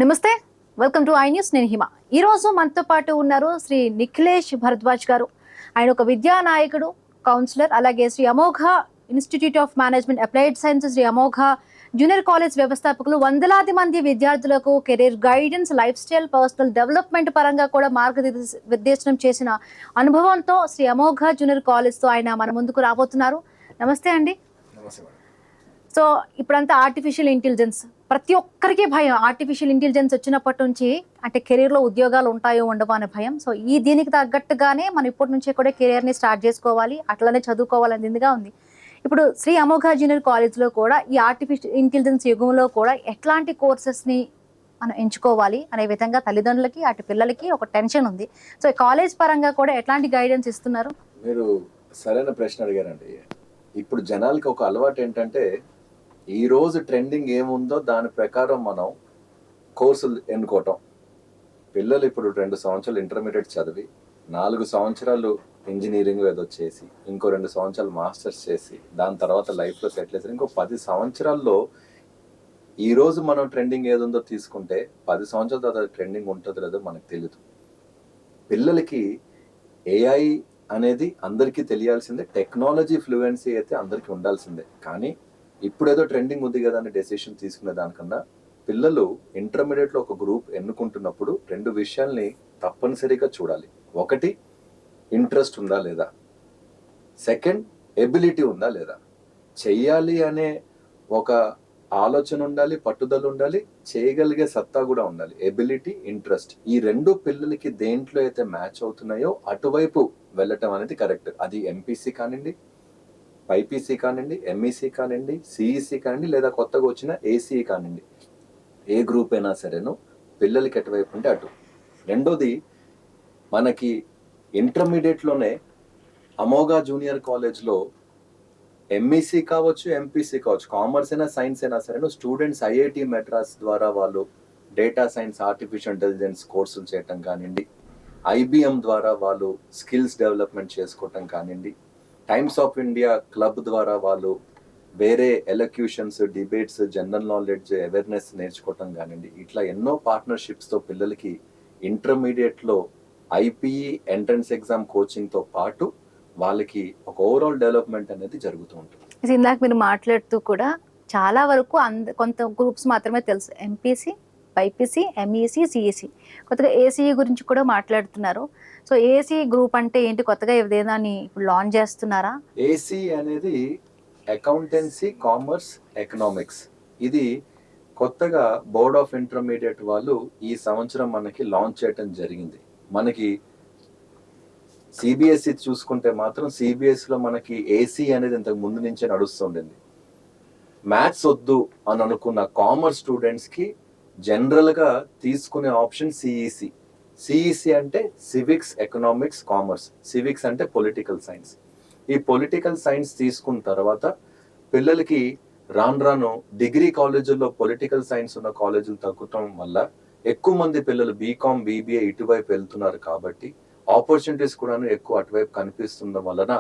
నమస్తే, welcome to I news. నేను హిమ. ఈ రోజు మనతో పాటు ఉన్నారు శ్రీ నిఖిలేష్ భరద్వాజ్ గారు. ఆయన ఒక విద్యా నాయకుడు, కౌన్సిలర్, అలాగే Shri Amogha institute of management applied sciences, Shri Amogha junior college వ్యవస్థాపకులు. వందలాది మంది విద్యార్థులకు career guidance, life style, personal development పరంగా కూడా మార్గనిర్దేశనం చేసిన అనుభవంతో శ్రీ అమోఘ జూనియర్ కాలేజ్తో ఆయన మన ముందుకు రాబోతున్నారు. నమస్తే అండి. సో ఇప్పుడంతా ఆర్టిఫిషియల్ ఇంటెలిజెన్స్, ప్రతి ఒక్కరికి భయం. ఆర్టిఫిషియల్ ఇంటెలిజెన్స్ వచ్చినప్పటి నుంచి అంటే కెరీర్లో ఉద్యోగాలు ఉంటాయో ఉండవో అనే భయం. సో దీనికి తగ్గట్టుగానే మనం ఇప్పటి నుంచే కూడా కెరీర్ని స్టార్ట్ చేసుకోవాలి, అట్లనే చదువుకోవాలనేదిగా ఉంది. ఇప్పుడు శ్రీ అమోఘ జూనియర్ కాలేజ్లో కూడా ఈ ఆర్టిఫిషియల్ ఇంటెలిజెన్స్ యుగంలో కూడా ఎట్లాంటి కోర్సెస్ని మనం ఎంచుకోవాలి అనే విధంగా తల్లిదండ్రులకి, అటు పిల్లలకి ఒక టెన్షన్ ఉంది. సో కాలేజ్ పరంగా కూడా ఎట్లాంటి గైడెన్స్ ఇస్తున్నారు? మీరు సరైన ప్రశ్న అడిగారండి. ఇప్పుడు జనాలకి ఒక అలవాటు ఏంటంటే, ఈ రోజు ట్రెండింగ్ ఏముందో దాని ప్రకారం మనం కోర్సులు ఎన్నుకోవటం. పిల్లలు ఇప్పుడు 2 సంవత్సరాలు ఇంటర్మీడియట్ చదివి, 4 సంవత్సరాలు ఇంజనీరింగ్ ఏదో చేసి, ఇంకో 2 సంవత్సరాలు మాస్టర్స్ చేసి, దాని తర్వాత లైఫ్లో సెటిల్ చేసి, ఇంకో 10 సంవత్సరాల్లో ఈ రోజు మనం ట్రెండింగ్ ఏదుందో తీసుకుంటే 10 సంవత్సరాల తర్వాత ట్రెండింగ్ ఉంటుందో లేదో మనకు తెలియదు. పిల్లలకి ఏఐ అనేది అందరికీ తెలియాల్సిందే, టెక్నాలజీ ఫ్లూయెన్సీ అయితే అందరికీ ఉండాల్సిందే. కానీ ఇప్పుడేదో ట్రెండింగ్ ఉంది కదా అని డెసిషన్ తీసుకునే దానికన్నా పిల్లలు ఇంటర్మీడియట్లో ఒక గ్రూప్ ఎన్నుకుంటున్నప్పుడు 2 విషయాల్ని తప్పనిసరిగా చూడాలి. ఒకటి, ఇంట్రెస్ట్ ఉందా లేదా. సెకండ్, ఎబిలిటీ ఉందా లేదా. చెయ్యాలి అనే ఒక ఆలోచన ఉండాలి, పట్టుదల ఉండాలి, చేయగలిగే సత్తా కూడా ఉండాలి. ఎబిలిటీ, ఇంట్రెస్ట్, ఈ 2 పిల్లలకి దేంట్లో అయితే మ్యాచ్ అవుతున్నాయో అటువైపు వెళ్ళటం అనేది కరెక్ట్. అది ఎంపీసీ కానివ్వండి, బైపీసీ కానివ్వండి, ఎంఈసీ కానివ్వండి, సిఈసీ కానివ్వండి, లేదా కొత్తగా వచ్చిన ఏసీఈ కానివ్వండి, ఏ గ్రూప్ అయినా సరేను పిల్లలకి ఎటువైపు ఉంటే అటు. రెండోది, మనకి ఇంటర్మీడియట్లోనే అమోఘ జూనియర్ కాలేజ్లో ఎంఈసీ కావచ్చు, ఎంపీసీ కావచ్చు, కామర్స్ అయినా సైన్స్ అయినా సరేను స్టూడెంట్స్ ఐఐటి మెడ్రాస్ ద్వారా వాళ్ళు డేటా సైన్స్, ఆర్టిఫిషియల్ ఇంటెలిజెన్స్ కోర్సులు చేయటం కానివ్వండి, ఐబిఎం ద్వారా వాళ్ళు స్కిల్స్ డెవలప్మెంట్ చేసుకోవటం కానివ్వండి, టైమ్స్ ఆఫ్ ఇండియా క్లబ్ ద్వారా వాళ్ళు వేరే elocutions, debates, general knowledge, awareness నేర్చుకోవటం కానివ్వండి, ఇట్లా ఎన్నో పార్ట్నర్షిప్స్తో పిల్లలకి ఇంటర్మీడియట్లో ఐపీఈ ఎంట్రన్స్ ఎగ్జామ్ కోచింగ్తో పాటు వాళ్ళకి ఒక ఓవరాల్ డెవలప్మెంట్ అనేది జరుగుతూ ఉంటుంది. ఇందాక మీరు మాట్లాడుతూ కూడా చాలా వరకు కొంత గ్రూప్స్ మాత్రమే తెలుసు, ఎంపీసీ, బైపీసీ, ఎంఈసీ, సిఈసీ, కొత్తగా ఏసీఈ గురించి కూడా మాట్లాడుతున్నారు. సో ఏసీ గ్రూప్ అంటే ఏంటి, కొత్తగా ఏదైనా ఇప్పుడు లాంచ్ చేస్తున్నారా? ఏసీ అనేది అకౌంటెన్సీ, కామర్స్, ఎకనామిక్స్. ఇది కొత్తగా బోర్డ్ ఆఫ్ ఇంటర్మీడియట్ వాళ్ళు ఈ సంవత్సరం మనకి లాంచ్ చేయడం జరిగింది. మనకి సిబిఎస్ఈ చూసుకుంటే మాత్రం సిబిఎస్ఈలో మనకి ఏసీ అనేది ఇంతకు ముందు నుంచే నడుస్తుండింది. మ్యాథ్స్ వద్దు అని అనుకున్న కామర్స్ స్టూడెంట్స్కి జనరల్గా తీసుకునే ఆప్షన్ సిఈసి. సిఈసి అంటే సివిక్స్, ఎకనామిక్స్, కామర్స్. సివిక్స్ అంటే పొలిటికల్ సైన్స్. ఈ పొలిటికల్ సైన్స్ తీసుకున్న తర్వాత పిల్లలకి రాను డిగ్రీ కాలేజీల్లో పొలిటికల్ సైన్స్ ఉన్న కాలేజీలు తగ్గటం వల్ల ఎక్కువ మంది పిల్లలు బీకామ్, బీబీఏ ఇటువైపు వెళ్తున్నారు. కాబట్టి ఆపర్చునిటీస్ కూడా ఎక్కువ అటువైపు కనిపిస్తుండడం వలన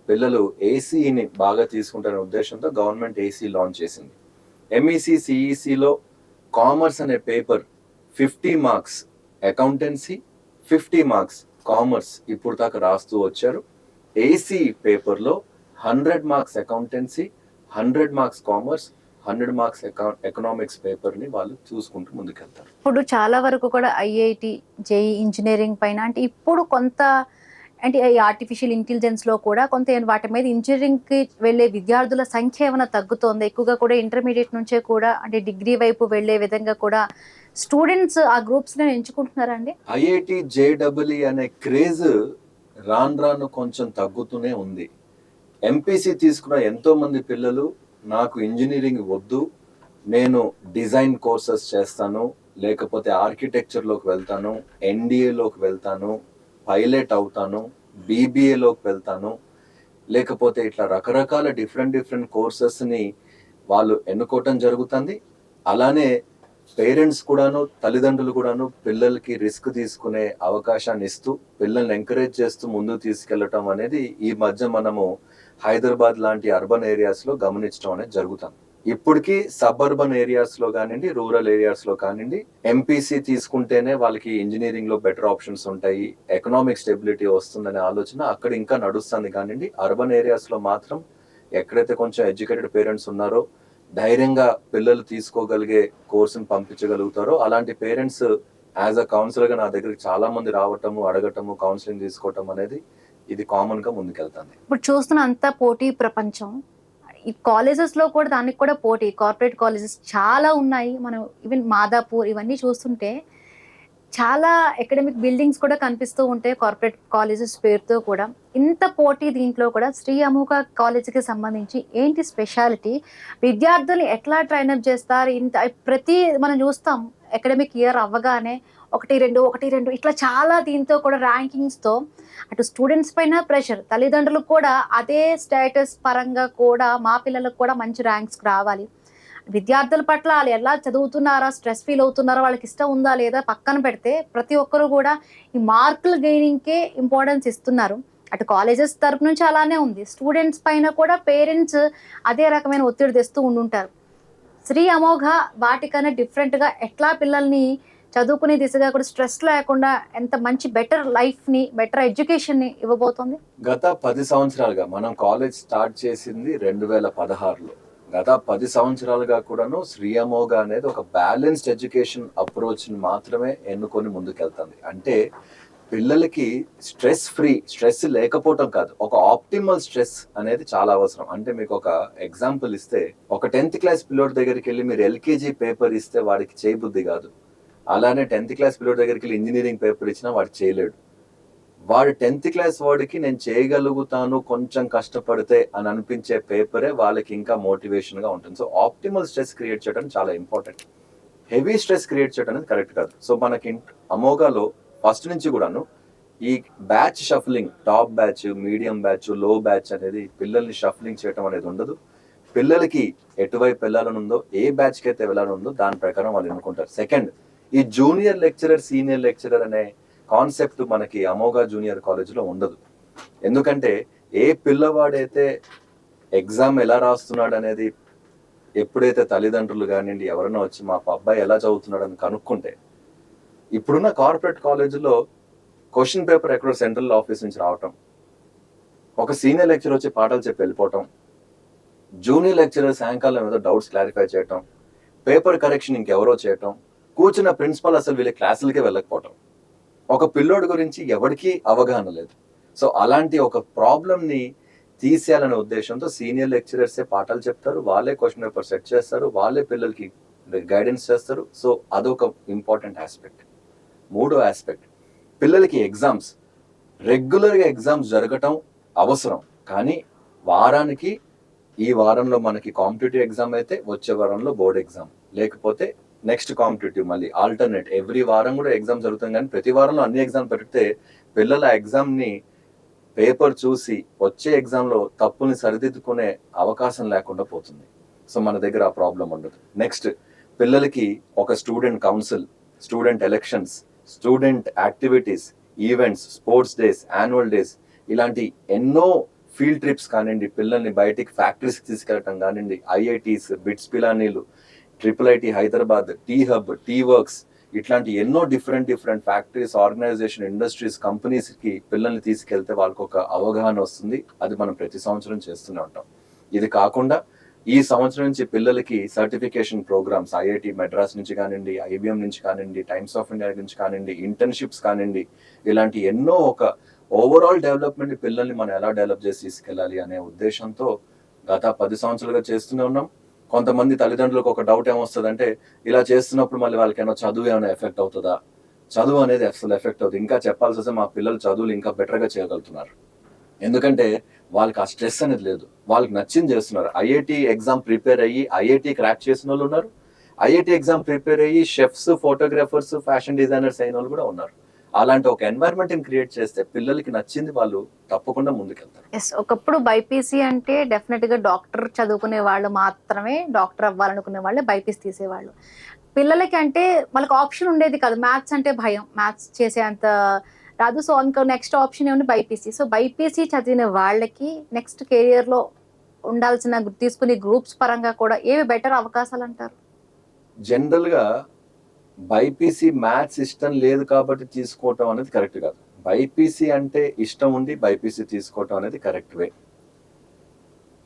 పిల్లలు ఏసీని బాగా తీసుకుంటారనే ఉద్దేశంతో గవర్నమెంట్ ఏసీ లాంచ్ చేసింది. ఎంఈసీ, సిఈసిలో కామర్స్ అనే paper 50 marks accountancy, 50 marks commerce ఇప్పుడు దాకా రాస్తూ వచ్చారు. ఏసీ పేపర్లో 100 marks accountancy, 100 marks commerce, 100 marks economics పేపర్ని వాళ్ళు చూసుకుంటూ ముందుకెళ్తారు. ఇప్పుడు చాలా వరకు కూడా ఐఐటి, జేఈ ఇంజనీరింగ్ పైన అంటే ఇప్పుడు కొంత అంటే ఈ ఆర్టిఫిషియల్ ఇంటెలిజెన్స్లో కూడా కొంత వాటి మీద ఇంజనీరింగ్కి వెళ్ళే విద్యార్థుల సంఖ్య ఏమైనా తగ్గుతోంది? ఎక్కువగా కూడా ఇంటర్మీడియట్ నుంచే కూడా అంటే డిగ్రీ వైపు వెళ్ళే విధంగా కూడా స్టూడెంట్స్ ఆ గ్రూప్స్ని ఎంచుకుంటున్నారా అండి? ఐఐటి, జేడబ్ల్ఈ అనే క్రేజ్ రాను కొంచెం తగ్గుతూనే ఉంది. ఎంపీసీ తీసుకున్న ఎంతో మంది పిల్లలు నాకు ఇంజనీరింగ్ వద్దు, నేను డిజైన్ కోర్సెస్ చేస్తాను, లేకపోతే ఆర్కిటెక్చర్లోకి వెళ్తాను, ఎన్డీఏలోకి వెళ్తాను, పైలట్ అవుతాను, బీబీఏలోకి వెళ్తాను, లేకపోతే ఇట్లా రకరకాల డిఫరెంట్ కోర్సెస్ని వాళ్ళు ఎన్నుకోవటం జరుగుతుంది. అలానే పేరెంట్స్ కూడాను, తల్లిదండ్రులు కూడాను పిల్లలకి రిస్క్ తీసుకునే అవకాశాన్ని ఇస్తూ పిల్లల్ని ఎంకరేజ్ చేస్తూ ముందుకు తీసుకెళ్లటం అనేది ఈ మధ్య మనము హైదరాబాద్ లాంటి అర్బన్ ఏరియాస్లో గమనించడం అనేది జరుగుతుంది. ఇప్పటికీ సబర్బన్ ఏరియాస్ లో కానివ్వండి, రూరల్ ఏరియాస్ లో కానివ్వండి, ఎంపీసీ తీసుకుంటేనే వాళ్ళకి ఇంజనీరింగ్ లో బెటర్ ఆప్షన్స్ ఉంటాయి, ఎకనామిక్ స్టెబిలిటీ వస్తుందనే ఆలోచన అక్కడ ఇంకా నడుస్తుంది కానివ్వండి. అర్బన్ ఏరియాస్ లో మాత్రం ఎక్కడైతే కొంచెం ఎడ్యుకేటెడ్ పేరెంట్స్ ఉన్నారో, ధైర్యంగా పిల్లలు తీసుకోగలిగే కోర్సును పంపించగలుగుతారో అలాంటి పేరెంట్స్ యాజ్ అ కౌన్సిలర్ గా నా దగ్గరికి చాలా మంది రావటము, అడగటము, కౌన్సిలింగ్ తీసుకోవటం అనేది ఇది కామన్ గా ముందుకెళ్తుంది. ఇప్పుడు చూస్తున్న అంతా పోటీ ప్రపంచం. ఈ కాలేజెస్ లో కూడా దానికి కూడా పోటీ, కార్పొరేట్ కాలేజెస్ చాలా ఉన్నాయి. మనం ఈవెన్ మాదాపూర్ ఇవన్నీ చూస్తుంటే చాలా అకాడమిక్ బిల్డింగ్స్ కూడా కనిపిస్తూ ఉంటాయి కార్పొరేట్ కాలేజెస్ పేరుతో కూడా. ఇంత పోటీ దీంట్లో కూడా శ్రీ అమోఘ కాలేజీకి సంబంధించి ఏంటి స్పెషాలిటీ? విద్యార్థులు ఎట్లా ట్రైనప్ చేస్తారు? ఇంత ప్రతి మనం చూస్తాం అకాడమిక్ ఇయర్ అవ్వగానే 1-2 ఇట్లా చాలా దీంతో కూడా ర్యాంకింగ్స్తో అటు స్టూడెంట్స్ పైన ప్రెషర్, తల్లిదండ్రులకు కూడా అదే స్టేటస్ పరంగా కూడా మా పిల్లలకు కూడా మంచి ర్యాంక్స్ రావాలి. విద్యార్థుల పట్ల వాళ్ళు ఎలా చదువుతున్నారా, స్ట్రెస్ ఫీల్ అవుతున్నారా, వాళ్ళకి ఇష్టం ఉందా లేదా పక్కన పెడితే ప్రతి ఒక్కరు కూడా ఈ మార్కులు గెయినింగ్కే ఇంపార్టెన్స్ ఇస్తున్నారు. అటు కాలేజెస్ తరపు నుంచి అలానే ఉంది, స్టూడెంట్స్ పైన కూడా పేరెంట్స్ అదే రకమైన ఒత్తిడి తెస్తూ ఉండుంటారు. శ్రీ అమోఘ వాటికన్నా డిఫరెంట్గా ఎట్లా పిల్లల్ని చదువుకునే దిశగా కూడా స్ట్రెస్ లేకుండా ఎంత మంచి బెటర్ లైఫ్ని, బెటర్ ఎడ్యుకేషన్ని ఇవ్వబోతోంది? గత 10 సంవత్సరాలుగా మనం కాలేజ్ స్టార్ట్ చేసింది 2016లో. గత 10 సంవత్సరాలుగా కూడాను శ్రీ అమోఘ అనేది ఒక బ్యాలెన్స్డ్ ఎడ్యుకేషన్ అప్రోచ్ని మాత్రమే ఎన్నుకొని ముందుకెళ్తుంది. అంటే పిల్లలకి స్ట్రెస్ లేకపోవటం కాదు, ఒక ఆప్టిమల్ స్ట్రెస్ అనేది చాలా అవసరం. అంటే మీకు ఒక ఎగ్జాంపుల్ ఇస్తే, ఒక 10th క్లాస్ పిల్లోడి దగ్గరికి వెళ్ళి మీరు ఎల్కేజీ పేపర్ ఇస్తే వాడికి చేయబుద్ధి కాదు. అలానే 10th క్లాస్ పిల్లోడి దగ్గరికి వెళ్ళి ఇంజనీరింగ్ పేపర్ ఇచ్చినా వాడు చేయలేడు. వాడు 10th క్లాస్ వాడికి నేను చేయగలుగుతాను కొంచెం కష్టపడితే అని అనిపించే పేపరే వాళ్ళకి ఇంకా మోటివేషన్ గా ఉంటుంది. సో ఆప్టిమల్ స్ట్రెస్ క్రియేట్ చేయడం చాలా ఇంపార్టెంట్. హెవీ స్ట్రెస్ క్రియేట్ చేయడం అనేది కరెక్ట్ కాదు. సో మనకి అమోఘలో ఫస్ట్ నుంచి కూడాను ఈ batch shuffling, top batch, medium batch, లో బ్యాచ్ అనేది పిల్లల్ని షఫలింగ్ చేయడం అనేది ఉండదు. పిల్లలకి ఎటువైపు వెళ్ళాలని ఉందో, ఏ బ్యాచ్కి అయితే వెళ్ళాలని ఉందో దాని ప్రకారం వాళ్ళు ఎన్నుకుంటారు. సెకండ్, ఈ జూనియర్ లెక్చరర్, సీనియర్ లెక్చరర్ అనే కాన్సెప్ట్ మనకి అమోఘ జూనియర్ కాలేజ్లో ఉండదు. ఎందుకంటే ఏ పిల్లవాడైతే ఎగ్జామ్ ఎలా రాస్తున్నాడు అనేది ఎప్పుడైతే తల్లిదండ్రులు కానివ్వండి ఎవరైనా వచ్చి మా అబ్బాయి ఎలా చదువుతున్నాడు అని కనుక్కుంటే, ఇప్పుడున్న కార్పొరేట్ కాలేజీలో క్వశ్చన్ పేపర్ ఎక్కడో సెంట్రల్ ఆఫీస్ నుంచి రావటం, ఒక సీనియర్ లెక్చరర్ వచ్చి పాఠాలు చెప్పి వెళ్ళిపోవటం, జూనియర్ లెక్చరర్ సాయంకాలం ఏదో డౌట్స్ క్లారిఫై చేయటం, పేపర్ కరెక్షన్ ఇంకెవరో చేయటం, కూర్చున్న ప్రిన్సిపల్ అసలు వీళ్ళ క్లాసులకే వెళ్ళకపోవటం, ఒక పిల్లోడి గురించి ఎవరికీ అవగాహన లేదు. సో అలాంటి ఒక ప్రాబ్లమ్ని తీసేయాలనే ఉద్దేశంతో సీనియర్ లెక్చరర్సే పాఠాలు చెప్తారు, వాళ్ళే క్వశ్చన్ పేపర్ సెట్ చేస్తారు, వాళ్ళే పిల్లలకి గైడెన్స్ చేస్తారు. సో అదొక ఇంపార్టెంట్ ఆస్పెక్ట్. మూడో ఆస్పెక్ట్, పిల్లలకి ఎగ్జామ్స్, రెగ్యులర్గా ఎగ్జామ్స్ జరగటం అవసరం. కానీ వారానికి, ఈ వారంలో మనకి కాంపిటేటివ్ ఎగ్జామ్ అయితే వచ్చే వారంలో బోర్డ్ ఎగ్జామ్, లేకపోతే నెక్స్ట్ కాంపిటేటివ్, మళ్ళీ ఆల్టర్నేట్ ఎవ్రీ వారం కూడా ఎగ్జామ్ జరుగుతుంది. కానీ ప్రతి వారంలో అన్ని ఎగ్జామ్ పెడితే పిల్లల ఎగ్జామ్ని పేపర్ చూసి వచ్చే ఎగ్జామ్లో తప్పుని సరిదిద్దుకునే అవకాశం లేకుండా పోతుంది. సో మన దగ్గర ఆ ప్రాబ్లం ఉండదు. నెక్స్ట్, పిల్లలకి ఒక student council, student elections, student activities, events, sports days, annual days, ఇలాంటి ఎన్నో ఫీల్డ్ ట్రిప్స్ కానివ్వండి, పిల్లల్ని బయటికి ఫ్యాక్టరీస్కి తీసుకెళ్ళటం కానివ్వండి, ఐఐటీస్, బిట్స్ పిలానీలు, IIIT Hyderabad, T hub, T works, ఇట్లాంటి ఎన్నో డిఫరెంట్ ఫ్యాక్టరీస్, ఆర్గనైజేషన్, ఇండస్ట్రీస్, కంపెనీస్కి పిల్లల్ని తీసుకెళ్తే వాళ్ళకి ఒక అవగాహన వస్తుంది. అది మనం ప్రతి సంవత్సరం చేస్తూనే ఉంటాం. ఇది కాకుండా ఈ సంవత్సరం నుంచి పిల్లలకి సర్టిఫికేషన్ ప్రోగ్రామ్స్, ఐఐటి మెడ్రాస్ నుంచి కానివ్వండి, IBM నుంచి కానివ్వండి, టైమ్స్ ఆఫ్ ఇండియా నుంచి కానివ్వండి, ఇంటర్న్షిప్స్ కానివ్వండి, ఇలాంటి ఎన్నో ఒక ఓవరాల్ డెవలప్మెంట్ పిల్లల్ని మనం ఎలా డెవలప్ చేసి తీసుకెళ్ళాలి అనే ఉద్దేశంతో గత 10 సంవత్సరాలుగా చేస్తూనే ఉన్నాం. కొంతమంది తల్లిదండ్రులకు ఒక డౌట్ ఏమొస్తుందంటే, ఇలా చేస్తున్నప్పుడు మళ్ళీ వాళ్ళకి చదువు ఏమైనా ఎఫెక్ట్ అవుతుందా? చదువు అనేది అసలు ఎఫెక్ట్ అవుతుంది. ఇంకా చెప్పాల్సి వస్తే మా పిల్లలు చదువులు ఇంకా బెటర్గా చేయగలుగుతున్నారు. ఎందుకంటే వాళ్ళకి ఆ స్ట్రెస్ అనేది లేదు, వాళ్ళకి నచ్చింది చేస్తున్నారు. ఐఐటి ఎగ్జామ్ ప్రిపేర్ అయ్యి ఐఐటి క్రాక్ చేసిన వాళ్ళు ఉన్నారు, ఐఐటి ఎగ్జామ్ ప్రిపేర్ అయ్యి షెఫ్స్, ఫోటోగ్రాఫర్స్, ఫ్యాషన్ డిజైనర్స్ అయిన వాళ్ళు కూడా ఉన్నారు. అలాంటి ఒక ఎన్వైరన్మెంట్ క్రియేట్ చేస్తే పిల్లలకి నచ్చింది వాళ్ళు తప్పకుండా ముందుకెళ్తారు. ఒకప్పుడు బైపీసీ అంటే డెఫినెట్ గా డాక్టర్ చదువుకునే వాళ్ళు మాత్రమే డాక్టర్ అవ్వాలనుకునే వాళ్ళే బైపీసీ తీసేవాళ్ళు. పిల్లలకి అంటే వాళ్ళకి ఆప్షన్ ఉండేది కాదు, మ్యాథ్స్ అంటే భయం, మ్యాథ్స్ చేసే అంత రాదు. సో ఇంకా నెక్స్ట్ ఆప్షన్ ఏమన్నా బైపీసీ. సో బైపీసీ చదివిన వాళ్ళకి నెక్స్ట్ కెరియర్ లో ఉండాల్సిన తీసుకునే గ్రూప్స్ పరంగా కూడా ఏవి బెటర్ అవకాశాలు అంటారు? జనరల్ గా బైపీసీ మ్యాథ్స్ ఇష్టం లేదు కాబట్టి తీసుకోవటం అనేది కరెక్ట్ కాదు. బైపీసీ అంటే ఇష్టం ఉండి బైపీసీ తీసుకోవటం అనేది కరెక్ట్ వే.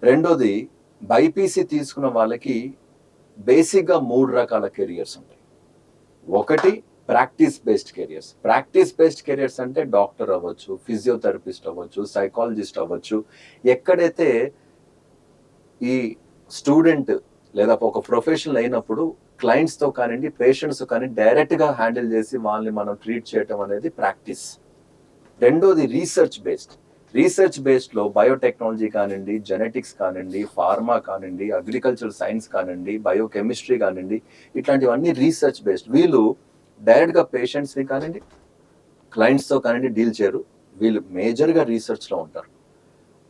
రెండోది, బైపీసీ తీసుకున్న వాళ్ళకి బేసిక్ గా 3 రకాల కెరియర్స్ ఉంటాయి. ఒకటి practice based careers. Practice based careers అంటే డాక్టర్ అవ్వచ్చు, ఫిజియోథెరపిస్ట్ అవ్వచ్చు, సైకాలజిస్ట్ అవ్వచ్చు. ఎక్కడైతే ఈ స్టూడెంట్ లేదా ఒక ప్రొఫెషనల్ అయినప్పుడు క్లయింట్స్ తో కానివ్వండి, పేషెంట్స్ తో కానీ డైరెక్ట్ గా హ్యాండిల్ చేసి వాళ్ళని మనం ట్రీట్ చేయటం అనేది ప్రాక్టీస్. రెండోది రీసెర్చ్ బేస్డ్. రీసెర్చ్ బేస్డ్ లో బయోటెక్నాలజీ కానివ్వండి, జెనెటిక్స్ కానివ్వండి, ఫార్మా కానివ్వండి, అగ్రికల్చర్ సైన్స్ కానివ్వండి, బయోకెమిస్ట్రీ కానివ్వండి, ఇట్లాంటివన్నీ రీసెర్చ్ బేస్డ్. వీళ్ళు డైరెక్ట్ గా పేషెంట్స్ ని కానివ్వండి, క్లయింట్స్ తో కానివ్వండి డీల్ చేయరు. వీళ్ళు మేజర్ గా రీసెర్చ్ లో ఉంటారు.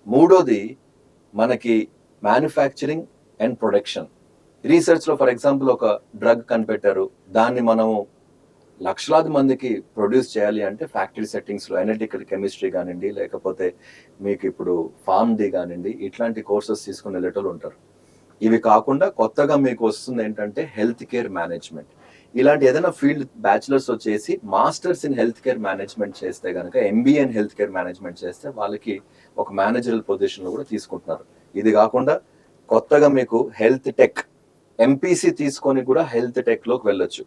మూడోది మనకి మ్యానుఫ్యాక్చరింగ్ అండ్ ప్రొడక్షన్. రీసెర్చ్ లో ఫర్ ఎగ్జాంపుల్ ఒక డ్రగ్ కనిపెట్టారు, దాన్ని మనం లక్షలాది మందికి ప్రొడ్యూస్ చేయాలి అంటే ఫ్యాక్టరీ సెట్టింగ్స్ లో ఎనలిటికల్ కెమిస్ట్రీ కానివ్వండి, లేకపోతే మీకు ఇప్పుడు ఫార్మ్ డి కానివ్వండి, ఇట్లాంటి కోర్సెస్ తీసుకుని వెళ్ళేటోళ్ళు ఉంటారు. ఇవి కాకుండా కొత్తగా మీకు వస్తుంది ఏంటంటే హెల్త్ కేర్ మేనేజ్మెంట్. ఇలాంటి ఏదైనా ఫీల్డ్ బ్యాచిలర్స్ వచ్చేసి masters in health care management చేస్తే కనుక, MBA in health care management చేస్తే వాళ్ళకి ఒక మేనేజరల్ పొజిషన్ లో కూడా తీసుకుంటున్నారు. ఇది కాకుండా కొత్తగా మీకు హెల్త్ టెక్, ఎంపీసీ తీసుకొని కూడా హెల్త్ టెక్ లోకి వెళ్ళొచ్చు.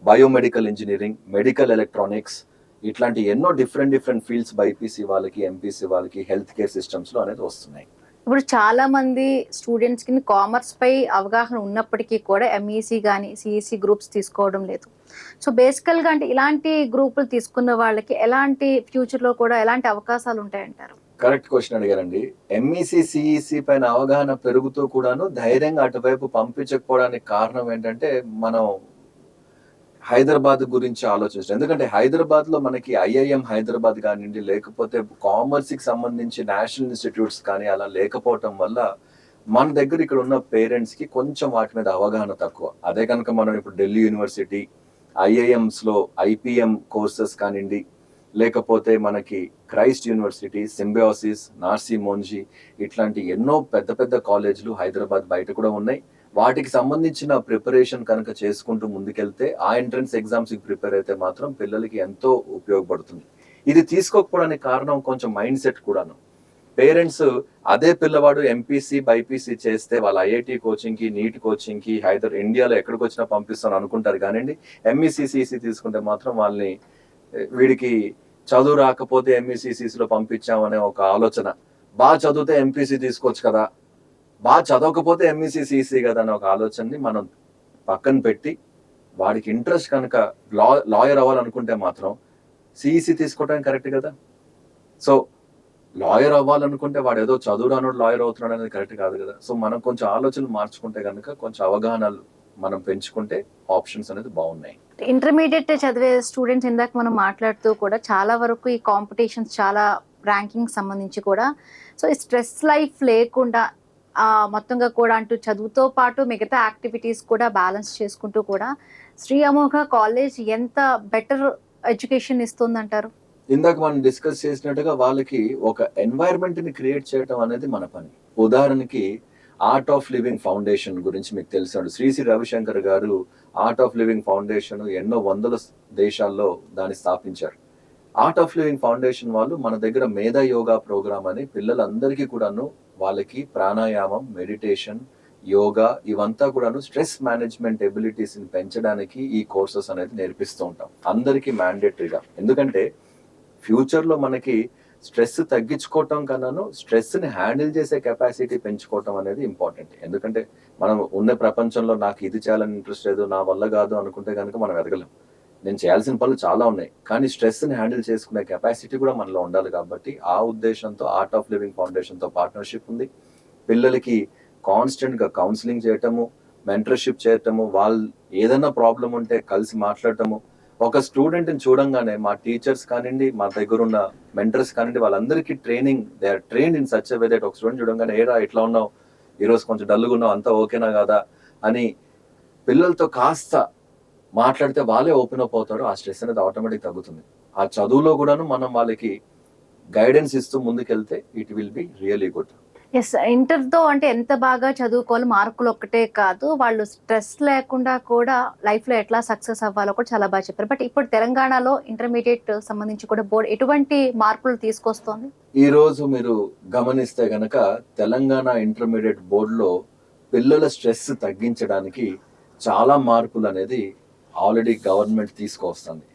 బయోమెడికల్ ఇంజనీరింగ్, మెడికల్ ఎలక్ట్రానిక్స్, ఇట్లాంటి ఎన్నో డిఫరెంట్ ఫీల్డ్స్ బైపీసీ వాళ్ళకి, ఎంపీసీ వాళ్ళకి హెల్త్ కేర్ సిస్టమ్స్ లో అనేది వస్తున్నాయి. ఇప్పుడు చాలా మంది స్టూడెంట్స్ కి కామర్స్ పై అవగాహన ఉన్నప్పటికీ కూడా ఎంఈసీ కానీ సిఈసీ గ్రూప్స్ తీసుకోవడం లేదు. సో బేసికల్ గా అంటే ఇలాంటి గ్రూపులు తీసుకున్న వాళ్ళకి ఎలాంటి ఫ్యూచర్ లో కూడా ఎలాంటి అవకాశాలు ఉంటాయంటారు? కరెక్ట్ క్వశ్చన్ అడిగారండి. ఎంఈసీ సిఈసీ పైన అవగాహన పెరుగుతూ కూడాను ధైర్యంగా అటువైపు పంపించకపోవడానికి కారణం ఏంటంటే, మనం హైదరాబాద్ గురించి ఆలోచించాం. ఎందుకంటే హైదరాబాద్ లో మనకి ఐఐఎం హైదరాబాద్ కానివ్వండి, లేకపోతే కామర్స్ కి సంబంధించి నేషనల్ ఇన్స్టిట్యూట్స్ కానీ అలా లేకపోవటం వల్ల మన దగ్గర ఇక్కడ ఉన్న పేరెంట్స్ కి కొంచెం వాటి మీద అవగాహన తక్కువ. అదే కనుక మనం ఇప్పుడు ఢిల్లీ యూనివర్సిటీ, ఐఐఎంస్ లో ఐపీఎం కోర్సెస్ కానివ్వండి, లేకపోతే మనకి క్రైస్ట్ యూనివర్సిటీ, సింబయోసిస్, నార్సీ మోంజీ, ఇట్లాంటి ఎన్నో పెద్ద పెద్ద కాలేజీలు హైదరాబాద్ బయట కూడా ఉన్నాయి. వాటికి సంబంధించిన ప్రిపరేషన్ కనుక చేసుకుంటూ ముందుకెళ్తే, ఆ ఎంట్రన్స్ ఎగ్జామ్స్ కి ప్రిపేర్ అయితే మాత్రం పిల్లలకి ఎంతో ఉపయోగపడుతుంది. ఇది తీసుకోకపోవడానికి కారణం కొంచెం మైండ్ సెట్ కూడాను. పేరెంట్స్ అదే పిల్లవాడు ఎంపీసీ బైపీసీ చేస్తే వాళ్ళ ఐఐటి కోచింగ్ కి, నీట్ కోచింగ్ కి ఇండియాలో ఎక్కడికి వచ్చినా పంపిస్తాను అనుకుంటారు. కానివ్వండి, ఎంఈసీ సిఈసీ తీసుకుంటే మాత్రం వాళ్ళని వీడికి చదువు రాకపోతే ఎంఈసీసీలో పంపించామనే ఒక ఆలోచన, బాగా చదివితే ఎంపీసీ తీసుకోవచ్చు కదా, బాగా చదవకపోతే ఎంఈసీ సిఈసీ కదా అనే ఒక ఆలోచనని మనం పక్కన పెట్టి, వాడికి ఇంట్రెస్ట్ కనుక లాయర్ అవ్వాలనుకుంటే మాత్రం సిఈసీ తీసుకోవడానికి కరెక్ట్ కదా. సో లాయర్ అవ్వాలనుకుంటే వాడు ఏదో చదువు రానోడు లాయర్ అవుతున్నాడు అనేది కరెక్ట్ కాదు కదా. సో మనం కొంచెం ఆలోచనలు మార్చుకుంటే కనుక, కొంచెం అవగాహనలు మనం పెంచుకుంటే ఆప్షన్స్ అనేది బాగున్నాయి. ఇంటర్మీడియట్ చదివే స్టూడెంట్స్ ఇందాక మనం మాట్లాడుతూ కూడా చాలా వరకు ఈ కాంపిటీషన్స్, చాలా ర్యాంకింగ్ సంబంధించి కూడా, సో ఈ స్ట్రెస్ లైఫ్ లేకుండా మొత్తంగా కూడా అంటూ చదువుతో పాటు మిగతా యాక్టివిటీస్ కూడా బ్యాలెన్స్ చేసుకుంటూ కూడా శ్రీ అమోఘ కాలేజ్ ఎంత బెటర్ ఎడ్యుకేషన్ ఇస్తుందంటారు? ఇందాక మనం డిస్కస్ చేసినట్టుగా వాళ్ళకి ఒక ఎన్వైరన్మెంట్ ని క్రియేట్ చేయడం అనేది మన పని. ఉదాహరణకి ఆర్ట్ ఆఫ్ లివింగ్ ఫౌండేషన్ గురించి మీకు తెలిసాడు. శ్రీ రవిశంకర్ గారు ఆర్ట్ ఆఫ్ లివింగ్ ఫౌండేషన్ ఎన్నో వందల దేశాల్లో దాన్ని స్థాపించారు. ఆర్ట్ ఆఫ్ లివింగ్ ఫౌండేషన్ వాళ్ళు మన దగ్గర మేధా యోగా ప్రోగ్రామ్ అని పిల్లలందరికీ కూడాను వాళ్ళకి ప్రాణాయామం, మెడిటేషన్, యోగా ఇవంతా కూడాను స్ట్రెస్ మేనేజ్మెంట్ ఎబిలిటీస్ ని పెంచడానికి ఈ కోర్సెస్ అనేది నేర్పిస్తూ ఉంటాం అందరికీ మ్యాండేటరీగా. ఎందుకంటే ఫ్యూచర్ లో మనకి స్ట్రెస్ తగ్గించుకోవటం కన్నాను స్ట్రెస్ ని హ్యాండిల్ చేసే కెపాసిటీ పెంచుకోవటం అనేది ఇంపార్టెంట్. ఎందుకంటే మనం ఉన్న ప్రపంచంలో నాకు ఇది చేయాలని ఇంట్రెస్ట్ లేదు, నా వల్ల కాదు అనుకుంటే కనుక మనం ఎదగలేం. నేను చేయాల్సిన పనులు చాలా ఉన్నాయి, కానీ స్ట్రెస్ ని హ్యాండిల్ చేసుకునే కెపాసిటీ కూడా మనలో ఉండాలి. కాబట్టి ఆ ఉద్దేశంతో ఆర్ట్ ఆఫ్ లివింగ్ ఫౌండేషన్ తో పార్ట్నర్షిప్ ఉంది. పిల్లలకి కాన్స్టెంట్ గా కౌన్సిలింగ్ చేయటము, మెంటర్షిప్ చేయటము, వాళ్ళు ఏదైనా ప్రాబ్లం ఉంటే కలిసి మాట్లాడటము. ఒక స్టూడెంట్ ని చూడంగానే మా టీచర్స్ కానివ్వండి, మా దగ్గర ఉన్న మెంటర్స్ కానివ్వండి, వాళ్ళందరికీ training, they are trained in such a way that ఒక స్టూడెంట్ చూడంగానే ఏరా ఇట్లా ఉన్నావు, ఈరోజు కొంచెం డల్గా ఉన్నావు, అంతా ఓకేనా కదా అని పిల్లలతో కాస్త మాట్లాడితే వాళ్ళే ఓపెన్ అప్ అవుతారు. ఆ స్ట్రెస్ అనేది ఆటోమేటిక్ తగ్గుతుంది. ఆ చదువులో కూడాను మనం వాళ్ళకి గైడెన్స్ ఇస్తూ ముందుకెళ్తే it will be really good. Yes, ఇంటర్తో అంటే ఎంత బాగా చదువుకోవాలి, మార్కులు ఒక్కటే కాదు, వాళ్ళు స్ట్రెస్ లేకుండా కూడా లైఫ్లో ఎట్లా సక్సెస్ అవ్వాలో కూడా చాలా బాగా చెప్పారు. బట్ ఇప్పుడు తెలంగాణలో ఇంటర్మీడియట్ సంబంధించి కూడా బోర్డు ఎటువంటి మార్పులు తీసుకొస్తోంది? ఈ రోజు మీరు గమనిస్తే గనక తెలంగాణ ఇంటర్మీడియట్ బోర్డులో పిల్లల స్ట్రెస్ తగ్గించడానికి చాలా మార్పులు అనేది ఆల్రెడీ గవర్నమెంట్ తీసుకొస్తుంది.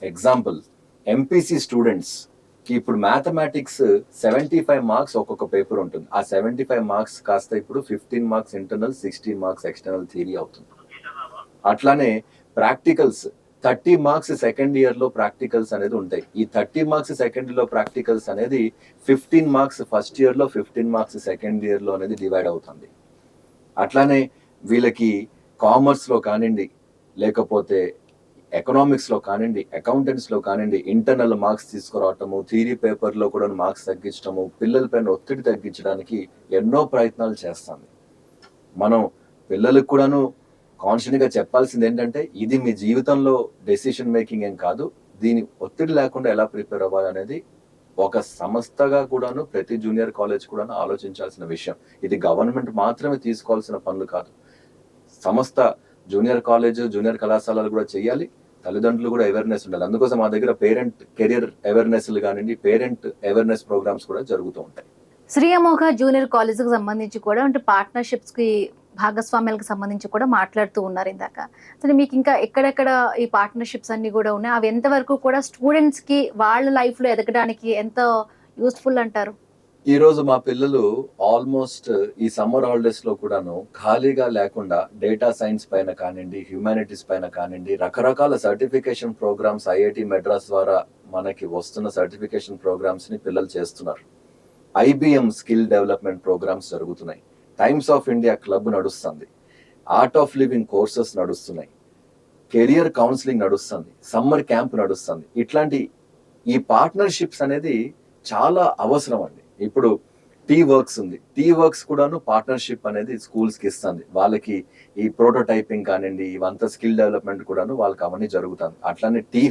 ఎగ్జాంపుల్, ఎంపీసీ స్టూడెంట్స్ కి ఇప్పుడు మ్యాథమెటిక్స్ 75 మార్క్స్ ఒక్కొక్క పేపర్ ఉంటుంది. ఆ 75 మార్క్స్ కాస్త ఇప్పుడు 15 marks internal, 16 marks external theory అవుతుంది. అట్లానే ప్రాక్టికల్స్ 30 మార్క్స్ సెకండ్ ఇయర్ లో ప్రాక్టికల్స్ అనేది ఉంటాయి. ఈ 30 మార్క్స్ సెకండ్ ఇయర్ లో ప్రాక్టికల్స్ అనేది 15 మార్క్స్ ఫస్ట్ ఇయర్ లో, 15 మార్క్స్ సెకండ్ ఇయర్ లో అనేది డివైడ్ అవుతుంది. అట్లానే వీళ్ళకి కామర్స్ లో కానివ్వండి, లేకపోతే ఎకనామిక్స్ లో కానివ్వండి, అకౌంటెంట్స్ లో కానివ్వండి, ఇంటర్నల్ మార్క్స్ తీసుకురావటము, థియరీ పేపర్ లో కూడా మార్క్స్ తగ్గించడము, పిల్లల పైన ఒత్తిడి తగ్గించడానికి ఎన్నో ప్రయత్నాలు చేస్తాము. మనం పిల్లలకు కూడాను కాన్షియస్ గా చెప్పాల్సింది ఏంటంటే, ఇది మీ జీవితంలో డెసిషన్ మేకింగ్ ఏం కాదు, దీని ఒత్తిడి లేకుండా ఎలా ప్రిపేర్ అవ్వాలి అనేది ఒక సంస్థగా కూడాను ప్రతి జూనియర్ కాలేజ్ కూడాను ఆలోచించాల్సిన విషయం. ఇది గవర్నమెంట్ మాత్రమే తీసుకోవాల్సిన పనులు కాదు. సంస్థ జూనియర్ కాలేజ్, జూనియర్ కళాశాలలు కూడా చేయాలి, తల్లిదండ్రులు కూడా అవేర్నెస్ ఉండాలి. అందుకోసం మా దగ్గర పేరెంట్ కెరియర్ అవేర్నెస్ కానివ్వండి, పేరెంట్ అవేర్నెస్ ప్రోగ్రామ్స్ కూడా జరుగుతూ ఉంటాయి. శ్రీ అమోఘ జూనియర్ కాలేజ్కి సంబంధించి కూడా అంటే పార్ట్నర్షిప్స్కి, భాగస్వామ్యాలకు సంబంధించి కూడా మాట్లాడుతూ ఉన్నారు ఇందాక. అసలు మీకు ఇంకా ఎక్కడెక్కడ ఈ పార్ట్నర్షిప్స్ అన్ని కూడా ఉన్నాయి, అవి ఎంతవరకు కూడా స్టూడెంట్స్కి వాళ్ళ లైఫ్లో ఎదగడానికి ఎంత యూస్ఫుల్ అంటారు? ఈ రోజు మా పిల్లలు ఆల్మోస్ట్ ఈ సమ్మర్ హాలిడేస్ లో కూడాను ఖాళీగా లేకుండా డేటా సైన్స్ పైన కానివ్వండి, హ్యూమానిటీస్ పైన కానివ్వండి, రకరకాల సర్టిఫికేషన్ ప్రోగ్రామ్స్ ఐఐటి మెడ్రాస్ ద్వారా మనకి వస్తున్న సర్టిఫికేషన్ ప్రోగ్రామ్స్ ని పిల్లలు చేస్తున్నారు. ఐబిఎం స్కిల్ డెవలప్మెంట్ ప్రోగ్రామ్స్ జరుగుతున్నాయి, టైమ్స్ ఆఫ్ ఇండియా క్లబ్ నడుస్తుంది, ఆర్ట్ ఆఫ్ లివింగ్ కోర్సెస్ నడుస్తున్నాయి, కెరియర్ కౌన్సిలింగ్ నడుస్తుంది, సమ్మర్ క్యాంప్ నడుస్తుంది. ఇట్లాంటి ఈ పార్ట్నర్షిప్స్ అనేది చాలా అవసరం అండి. ఇప్పుడు టీ వర్క్స్ ఉంది, టీ వర్క్స్ కూడాను పార్ట్నర్షిప్ అనేది స్కూల్స్ కి ఇస్తుంది. వాళ్ళకి ఈ ప్రోటోటైపింగ్ కానివ్వండి, ఇవంతా స్కిల్ డెవలప్మెంట్ కూడాను వాళ్ళకి అవన్నీ జరుగుతుంది. అట్లానే టీ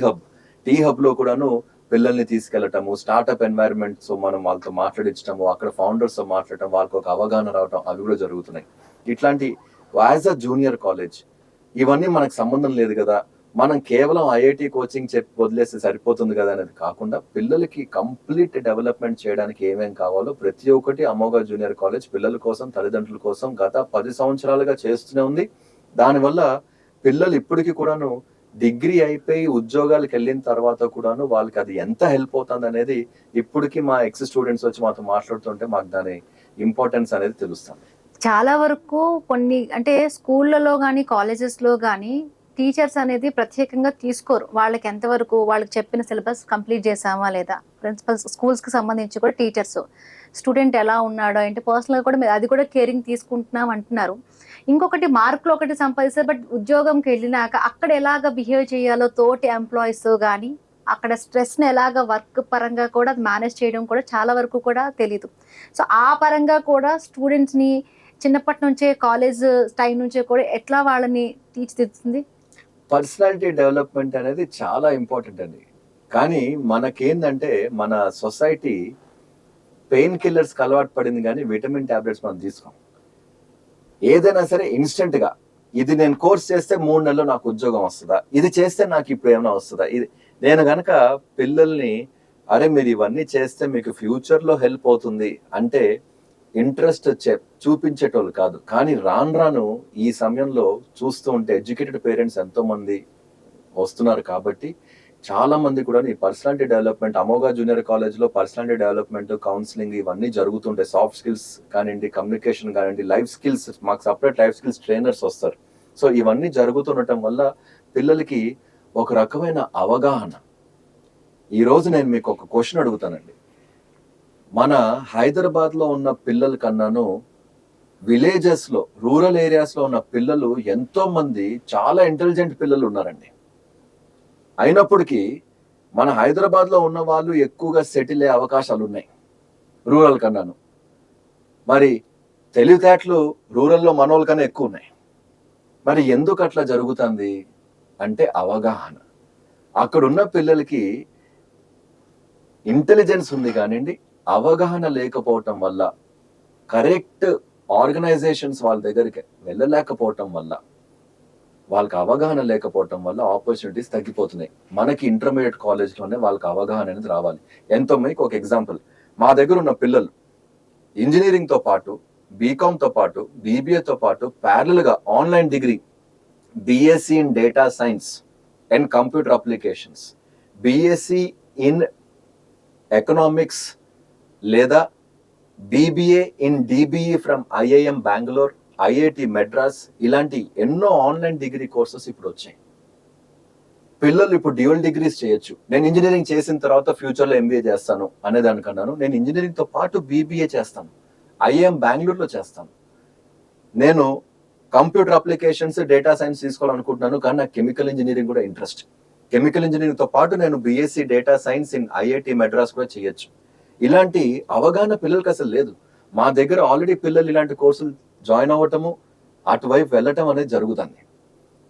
హబ్ లో కూడాను పిల్లల్ని తీసుకెళ్లటము, స్టార్ట్అప్ ఎన్వైరన్మెంట్స్ మనం వాళ్ళతో మాట్లాడించడము, అక్కడ ఫౌండర్స్ తో మాట్లాడటం, వాళ్ళకి ఒక అవగాహన రావటం, అవి కూడా జరుగుతున్నాయి. ఇట్లాంటి యాజ్ అ జూనియర్ కాలేజ్ ఇవన్నీ మనకు సంబంధం లేదు కదా, మనం కేవలం ఐఐటి కోచింగ్ చెప్పి వదిలేస్తే సరిపోతుంది కదా అనేది కాకుండా, పిల్లలకి కంప్లీట్ డెవలప్మెంట్ చేయడానికి ఏమేం కావాలో ప్రతి ఒక్కటి అమోఘ జూనియర్ కాలేజ్ పిల్లల కోసం, తల్లిదండ్రుల కోసం గత 10 సంవత్సరాలుగా చేస్తూనే ఉంది. దానివల్ల పిల్లలు ఇప్పటికీ కూడాను డిగ్రీ అయిపోయి ఉద్యోగాలకు వెళ్ళిన తర్వాత కూడాను వాళ్ళకి అది ఎంత హెల్ప్ అవుతుంది అనేది ఇప్పటికీ మా ఎక్స్ స్టూడెంట్స్ వచ్చి మాతో మాట్లాడుతుంటే మాకు దాని ఇంపార్టెన్స్ అనేది తెలుస్తుంది. చాలా వరకు కొన్ని అంటే స్కూళ్ళలో కానీ కాలేజెస్లో కానీ టీచర్స్ అనేది ప్రత్యేకంగా తీసుకోరు. వాళ్ళకి ఎంతవరకు వాళ్ళకి చెప్పిన సిలబస్ కంప్లీట్ చేసామా లేదా, ప్రిన్సిపల్స్ స్కూల్స్కి సంబంధించి కూడా టీచర్స్ స్టూడెంట్ ఎలా ఉన్నాడో ఏంటి పర్సనల్గా కూడా అది కూడా కేరింగ్ తీసుకుంటున్నాం అంటున్నారు. ఇంకొకటి మార్కులు ఒకటి సంపాదిస్తారు, బట్ ఉద్యోగంకి వెళ్ళినాక అక్కడ ఎలాగ బిహేవ్ చేయాలో తోటి ఎంప్లాయీస్ కానీ, అక్కడ స్ట్రెస్ని ఎలాగ వర్క్ పరంగా కూడా మేనేజ్ చేయడం కూడా చాలా వరకు కూడా తెలీదు. సో ఆ పరంగా కూడా స్టూడెంట్స్ని చిన్నప్పటి నుంచే కాలేజ్ టైం నుంచే కూడా ఎట్లా వాళ్ళని తీర్చిదిద్దుతుంది? పర్సనాలిటీ డెవలప్మెంట్ అనేది చాలా ఇంపార్టెంట్ అండి. కానీ మనకేందంటే మన సొసైటీ పెయిన్ కిల్లర్స్ కి అలవాటు పడింది, కానీ విటమిన్ టాబ్లెట్స్ మనం తీసుకోం. ఏదైనా సరే ఇన్స్టెంట్ గా, ఇది నేను కోర్స్ చేస్తే 3 నెలల్లో నాకు ఉద్యోగం వస్తుందా, ఇది చేస్తే నాకు ఇప్పుడు ఏమైనా వస్తుందా, ఇది నేను గనక పిల్లల్ని అరే మీరు ఇవన్నీ చేస్తే మీకు ఫ్యూచర్ లో హెల్ప్ అవుతుంది అంటే ఇంట్రెస్ట్ చూపించేటోళ్ళు కాదు. కానీ రాను ఈ సమయంలో చూస్తూ ఉంటే ఎడ్యుకేటెడ్ పేరెంట్స్ ఎంతో మంది వస్తున్నారు. కాబట్టి చాలా మంది కూడా ఈ personality development Amogha junior college లో పర్సనాలిటీ డెవలప్మెంట్, కౌన్సిలింగ్ ఇవన్నీ జరుగుతుంటాయి. సాఫ్ట్ స్కిల్స్ కానివ్వండి, కమ్యూనికేషన్ కానివ్వండి, లైఫ్ స్కిల్స్, మాకు సపరేట్ లైఫ్ స్కిల్స్ ట్రైనర్స్ వస్తారు. సో ఇవన్నీ జరుగుతుండటం వల్ల పిల్లలకి ఒక రకమైన అవగాహన. ఈ రోజు నేను మీకు ఒక క్వశ్చన్ అడుగుతానండి. మన హైదరాబాద్ లో ఉన్న పిల్లల కన్నాను విలేజెస్ లో, రూరల్ ఏరియాస్ లో ఉన్న పిల్లలు ఎంతో మంది చాలా ఇంటెలిజెంట్ పిల్లలు ఉన్నారండి. అయినప్పటికీ మన హైదరాబాద్ లో ఉన్న వాళ్ళు ఎక్కువగా సెటిల్ అయ్యే అవకాశాలు ఉన్నాయి రూరల్ కన్నాను. మరి తెలివితేటలు రూరల్లో మనోళ్ళ కన్నా ఎక్కువ ఉన్నాయి. మరి ఎందుకు అట్లా జరుగుతుంది అంటే అవగాహన. అక్కడున్న పిల్లలకి ఇంటెలిజెన్స్ ఉంది కానివ్వండి, అవగాహన లేకపోవటం వల్ల కరెక్ట్ ఆర్గనైజేషన్స్ వాళ్ళ దగ్గరికి వెళ్ళలేకపోవటం వల్ల, వాళ్ళకి అవగాహన లేకపోవటం వల్ల ఆపర్చునిటీస్ తగ్గిపోతున్నాయి. మనకి ఇంటర్మీడియట్ కాలేజ్లోనే వాళ్ళకి అవగాహన అనేది రావాలి. ఎంతో మీకు ఒక ఎగ్జాంపుల్, మా దగ్గర ఉన్న పిల్లలు ఇంజనీరింగ్తో పాటు, బీకామ్తో పాటు, బీబీఏతో పాటు ప్యారల్గా online degree, BSc in data science and computer applications, BSc in economics లేదా BBA in DBE from IIM Bengaluru, IIT Madras, ఇలాంటి ఎన్నో ఆన్లైన్ డిగ్రీ కోర్సెస్ ఇప్పుడు వచ్చాయి. పిల్లలు ఇప్పుడు డ్యూయల్ డిగ్రీస్ చేయొచ్చు. నేను ఇంజనీరింగ్ చేసిన తర్వాత ఫ్యూచర్లో ఎంబీఏ చేస్తాను అనే దానికన్నాను, నేను ఇంజనీరింగ్తో పాటు బీబీఏ చేస్తాను, ఐఐఎం బెంగళూరులో చేస్తాను. నేను కంప్యూటర్ అప్లికేషన్స్, డేటా సైన్స్ తీసుకోవాలనుకుంటున్నాను, కానీ నాకు కెమికల్ ఇంజనీరింగ్ కూడా ఇంట్రెస్ట్. కెమికల్ ఇంజనీరింగ్తో పాటు నేను BSc data science in IIT Madras కూడా చేయొచ్చు. ఇలాంటి అవగాహన పిల్లలకి అసలు లేదు. మా దగ్గర ఆల్రెడీ పిల్లలు ఇలాంటి కోర్సులు జాయిన్ అవ్వటము, అటువైపు వెళ్ళటం అనేది జరుగుతుంది.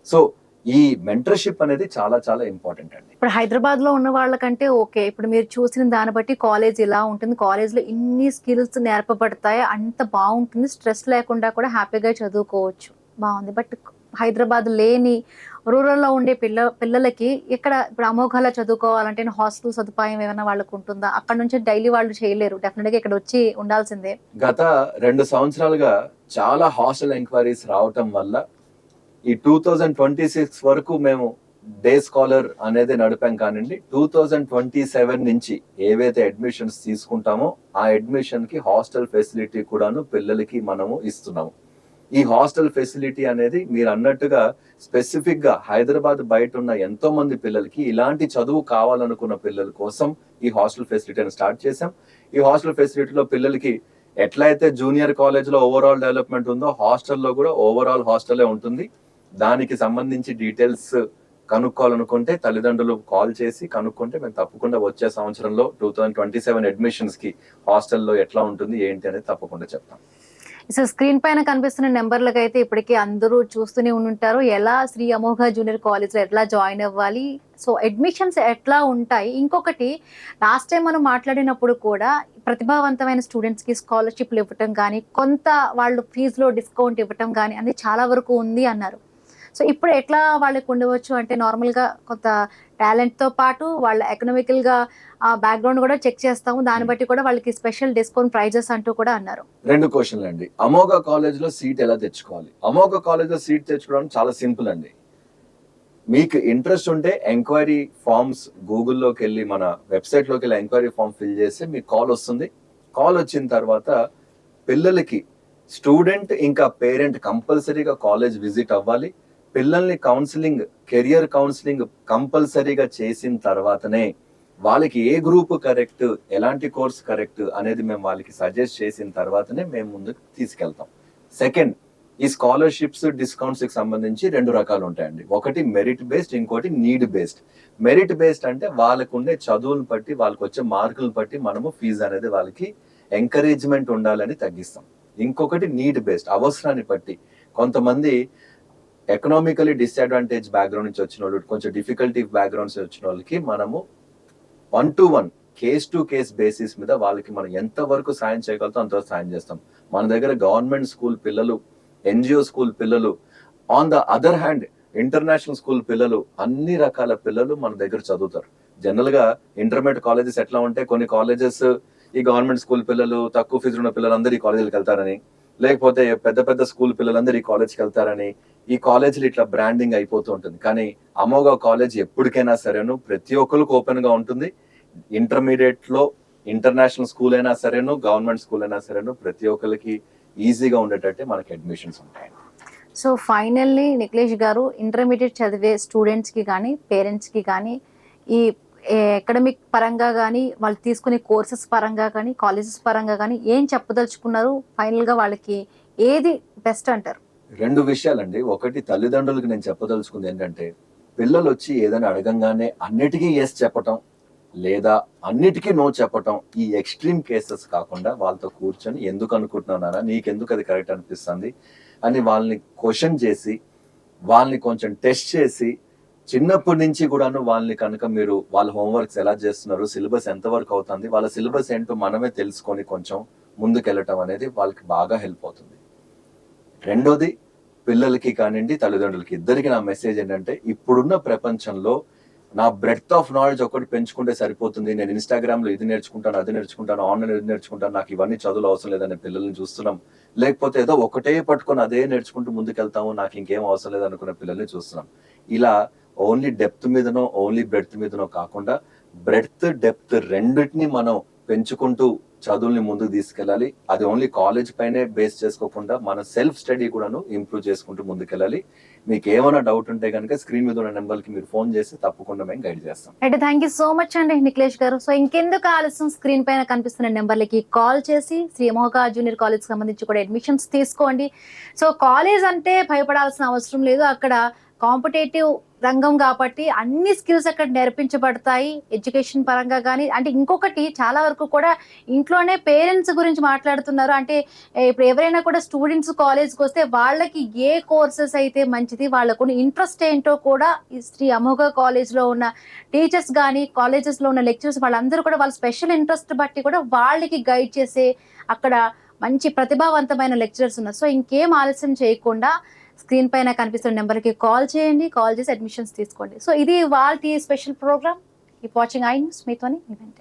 సో ఈ మెంటర్షిప్ అనేది చాలా చాలా ఇంపార్టెంట్ అండి. ఇప్పుడు హైదరాబాద్ లో ఉన్న వాళ్ళకంటే ఓకే, ఇప్పుడు మీరు చూసిన దాన్ని బట్టి కాలేజ్ ఇలా ఉంటుంది, కాలేజ్ లో ఇన్ని స్కిల్స్ నేర్పబడతాయి, అంత బాగుంటుంది, స్ట్రెస్ లేకుండా కూడా హ్యాపీగా చదువుకోవచ్చు, బాగుంది. బట్ హైదరాబాద్ లేని రూరల్లో ఉండే పిల్లలకి ఇక్కడ ఇప్పుడు అమోఘాలా చదువుకోవాలంటే హాస్టల్ సదుపాయం ఏమైనా వాళ్ళకు ఉంటుందా? అక్కడ నుంచి డైలీ వాళ్ళు చేయలేరు, డెఫినెట్ గా ఇక్కడ వచ్చి ఉండాల్సిందే. గత 2 సంవత్సరాలుగా చాలా హాస్టల్ ఎంక్వైరీస్ రావటం వల్ల ఈ 2026 వరకు మేము డే స్కాలర్ అనేది నడిపాం. కానివ్వండి, 2027 నుంచి ఏవైతే అడ్మిషన్స్ తీసుకుంటామో ఆ అడ్మిషన్ కి హాస్టల్ ఫెసిలిటీ కూడాను పిల్లలకి మనము ఇస్తున్నాము. ఈ హాస్టల్ ఫెసిలిటీ అనేది మీరు అన్నట్టుగా స్పెసిఫిక్ గా హైదరాబాద్ బయట ఉన్న ఎంతో మంది పిల్లలకి, ఇలాంటి చదువు కావాలనుకున్న పిల్లల కోసం ఈ హాస్టల్ ఫెసిలిటీని స్టార్ట్ చేసాం. ఈ హాస్టల్ ఫెసిలిటీలో పిల్లలకి ఎట్లయితే జూనియర్ కాలేజ్ లో ఓవరాల్ డెవలప్మెంట్ ఉందో, హాస్టల్లో కూడా ఓవరాల్ హాస్టలే ఉంటుంది. దానికి సంబంధించి డీటెయిల్స్ కనుక్కోవాలనుకుంటే తల్లిదండ్రులు కాల్ చేసి కనుక్కుంటే మేము తప్పకుండా వచ్చే సంవత్సరంలో 2027 అడ్మిషన్స్ కి హాస్టల్లో ఎట్లా ఉంటుంది ఏంటి అనేది తప్పకుండా చెప్తాం. సో స్క్రీన్ పైన కనిపిస్తున్న నెంబర్లకు అయితే ఇప్పటికీ అందరూ చూస్తూనే ఉంటారు, ఎలా శ్రీ అమోఘ జూనియర్ కాలేజ్లో ఎట్లా జాయిన్ అవ్వాలి, సో అడ్మిషన్స్ ఎట్లా ఉంటాయి. ఇంకొకటి, లాస్ట్ టైం మనం మాట్లాడినప్పుడు కూడా ప్రతిభావంతమైన స్టూడెంట్స్కి స్కాలర్షిప్లు ఇవ్వటం కానీ, కొంత వాళ్ళు ఫీజులో డిస్కౌంట్ ఇవ్వటం కానీ అనేది చాలా వరకు ఉంది అన్నారు. సో ఇప్పుడు ఎట్లా వాళ్ళకి ఉండవచ్చు అంటే, నార్మల్గా కొంత టాలెంట్తో పాటు వాళ్ళ ఎకనామికల్గా బ్యాక్గ్రౌండ్ కూడా చెక్ చేస్తాము, దాన్ని బట్టి కూడా వాళ్ళకి స్పెషల్ డిస్కౌంట్ ప్రైజెస్ అంటూ కూడా అన్నారు. 2 క్వశ్చన్లు అండి. అమోఘ కాలేజ్ లో సీట్ ఎలా తెచ్చుకోవాలి? అమోఘ కాలేజ్ లో సీట్ తెచ్చుకోవడం చాలా సింపుల్ అండి. మీకు ఇంట్రెస్ట్ ఉంటే ఎంక్వైరీ ఫామ్స్ గూగుల్లోకి వెళ్ళి, మన వెబ్సైట్ లోకి వెళ్ళి ఎంక్వైరీ ఫామ్ ఫిల్ చేస్తే మీకు కాల్ వస్తుంది. కాల్ వచ్చిన తర్వాత పిల్లలకి స్టూడెంట్ ఇంకా పేరెంట్ కంపల్సరీగా కాలేజ్ విజిట్ అవ్వాలి. పిల్లల్ని కౌన్సిలింగ్, కెరియర్ కౌన్సిలింగ్ కంపల్సరీగా చేసిన తర్వాతనే వాళ్ళకి ఏ గ్రూప్ కరెక్ట్, ఎలాంటి కోర్స్ కరెక్ట్ అనేది మేము వాళ్ళకి సజెస్ట్ చేసిన తర్వాతనే మేము ముందుకు తీసుకెళ్తాం. సెకండ్, ఈ స్కాలర్షిప్స్, డిస్కౌంట్స్ కి సంబంధించి 2 రకాలు ఉంటాయండి. ఒకటి మెరిట్ బేస్డ్, ఇంకోటి నీడ్ బేస్డ్. మెరిట్ బేస్డ్ అంటే వాళ్ళకు ఉండే చదువులను బట్టి, వాళ్ళకి వచ్చే మార్కులను బట్టి మనము ఫీజు అనేది వాళ్ళకి ఎంకరేజ్మెంట్ ఉండాలని తగ్గిస్తాం. ఇంకొకటి నీడ్ బేస్డ్, అవసరాన్ని బట్టి. కొంతమంది ఎకనామికలీ డిస్అడ్వాంటేజ్ బ్యాక్గ్రౌండ్ నుంచి వచ్చిన వాళ్ళు, కొంచెం డిఫికల్టీ బ్యాక్గ్రౌండ్స్ వచ్చిన వాళ్ళకి మనము 1-to-1 case to case basis మీద వాళ్ళకి మనం ఎంత వరకు సాయం చేయగలుగుతాం అంతవరకు సాయం చేస్తాం. మన దగ్గర గవర్నమెంట్ స్కూల్ పిల్లలు, ఎన్జిఓ స్కూల్ పిల్లలు, on the other hand international school పిల్లలు, అన్ని రకాల పిల్లలు మన దగ్గర చదువుతారు. జనరల్ గా ఇంటర్మీడియట్ కాలేజెస్ ఎట్లా ఉంటే, కొన్ని కాలేజెస్ ఈ గవర్నమెంట్ స్కూల్ పిల్లలు, తక్కువ ఫీజు ఉన్న పిల్లలందరూ ఈ కాలేజీలకు వెళ్తారని, లేకపోతే పెద్ద పెద్ద స్కూల్ పిల్లలందరూ ఈ కాలేజ్కి వెళ్తారని ఈ కాలేజీలు ఇట్లా బ్రాండింగ్ అయిపోతూ ఉంటుంది. కానీ అమోఘ కాలేజ్ ఎప్పటికైనా సరేను ప్రతి ఒక్కరికి ఓపెన్ గా ఉంటుంది. ఇంటర్మీడియట్ లో ఇంటర్నేషనల్ స్కూల్ అయినా సరేను, గవర్నమెంట్ స్కూల్ అయినా సరేను, ప్రతి ఒక్కరికి ఈజీగా ఉండేటట్టే మనకి అడ్మిషన్స్ ఉంటాయి. సో ఫైనల్లీ నిఖిలేష్ గారు, ఇంటర్మీడియట్ చదివే స్టూడెంట్స్కి కానీ, పేరెంట్స్కి కానీ, ఈ అకాడమిక్ పరంగా కానీ, వాళ్ళు తీసుకునే కోర్సెస్ పరంగా కానీ, కాలేజెస్ పరంగా కానీ ఏం చెప్పదలుచుకున్నారు? ఫైనల్గా వాళ్ళకి ఏది బెస్ట్ అంటారు? 2 విషయాలండి. ఒకటి, తల్లిదండ్రులకు నేను చెప్పదలుచుకుంది ఏంటంటే, పిల్లలు వచ్చి ఏదైనా అడగంగానే అన్నిటికీ ఎస్ చెప్పటం లేదా అన్నిటికీ నో చెప్పటం, ఈ ఎక్స్ట్రీమ్ కేసెస్ కాకుండా వాళ్ళతో కూర్చొని ఎందుకు అనుకుంటున్నారా, నీకెందుకు అది కరెక్ట్ అనిపిస్తుంది అని వాళ్ళని క్వశ్చన్ చేసి, వాళ్ళని కొంచెం టెస్ట్ చేసి, చిన్నప్పటి నుంచి కూడాను వాళ్ళని కనుక మీరు వాళ్ళ హోంవర్క్స్ ఎలా చేస్తున్నారు, సిలబస్ ఎంతవరకు అవుతుంది, వాళ్ళ సిలబస్ ఏంటో మనమే తెలుసుకొని కొంచెం ముందుకెళ్ళటం అనేది వాళ్ళకి బాగా హెల్ప్ అవుతుంది. రెండోది, పిల్లలకి కానివ్వండి తల్లిదండ్రులకి ఇద్దరికి నా మెసేజ్ ఏంటంటే, ఇప్పుడున్న ప్రపంచంలో నా బ్రెడ్త్ ఆఫ్ నాలెడ్జ్ ఒకటి పెంచుకుంటే సరిపోతుంది, నేను ఇన్స్టాగ్రామ్ లో ఇది నేర్చుకుంటాను, అది నేర్చుకుంటాను, ఆన్లైన్ ఇది నేర్చుకుంటాను, నాకు ఇవన్నీ చదువులు అవసరం లేదనే పిల్లల్ని చూస్తున్నాం. లేకపోతే ఏదో ఒకటే పట్టుకొని అదే నేర్చుకుంటూ ముందుకెళ్తాము, నాకు ఇంకేం అవసరం లేదనుకునే పిల్లల్ని చూస్తున్నాం. ఇలా ఓన్లీ డెప్త్ మీదనో ఓన్లీ బ్రెడ్త్ మీదనో కాకుండా బ్రెడ్త్ డెప్త్ రెండింటిని మనం పెంచుకుంటూ చదువుల్ని ముందుకు తీసుకెళ్ళాలి. అది ఓన్లీ కాలేజ్ పైనే బేస్ చేసుకోకుండా మన సెల్ఫ్ స్టడీ కూడాను ఇంప్రూవ్ చేసుకుంటూ ముందుకెళ్ళాలి. మీకు ఏమైనా డౌట్ ఉంటే కనుక స్క్రీన్ మీద ఉన్న నెంబర్కి మీరు ఫోన్ చేసి తప్పకుండా మేము గైడ్ చేస్తాం. అయితే థ్యాంక్ యూ సో మచ్ అండి నిఖిలేష్ గారు. సో ఇంకెందుకు ఆలస్యం, స్క్రీన్ పైన కనిపిస్తున్న నెంబర్లకి కాల్ చేసి శ్రీ అమోఘ జూనియర్ కాలేజ్ సంబంధించి కూడా అడ్మిషన్స్ తీసుకోండి. సో కాలేజ్ అంటే భయపడాల్సిన అవసరం లేదు, అక్కడ కాంపిటేటివ్ రంగం కాబట్టి అన్ని స్కిల్స్ అక్కడ నేర్పించబడతాయి ఎడ్యుకేషన్ పరంగా. కానీ అంటే ఇంకొకటి చాలా వరకు కూడా ఇంట్లోనే పేరెంట్స్ గురించి మాట్లాడుతున్నారు. అంటే ఇప్పుడు ఎవరైనా కూడా స్టూడెంట్స్ కాలేజ్కి వస్తే వాళ్ళకి ఏ కోర్సెస్ అయితే మంచిది, వాళ్ళకు ఇంట్రెస్ట్ ఏంటో కూడా ఈ శ్రీ అమోఘ కాలేజ్లో ఉన్న టీచర్స్ కానీ కాలేజెస్లో ఉన్న లెక్చరర్స్ వాళ్ళందరూ కూడా వాళ్ళ స్పెషల్ ఇంట్రెస్ట్ బట్టి కూడా వాళ్ళకి గైడ్ చేసే అక్కడ మంచి ప్రతిభావంతమైన లెక్చరర్స్ ఉన్నారు. సో ఇంకేం ఆలస్యం చేయకుండా స్క్రీన్ పైన కనిపిస్తున్న నెంబర్కి కాల్ చేయండి, కాల్ చేసి అడ్మిషన్స్ తీసుకోండి. సో ఇది వాళ్ళ special program. Keep watching iNews. మీతోని ఈవెంట్.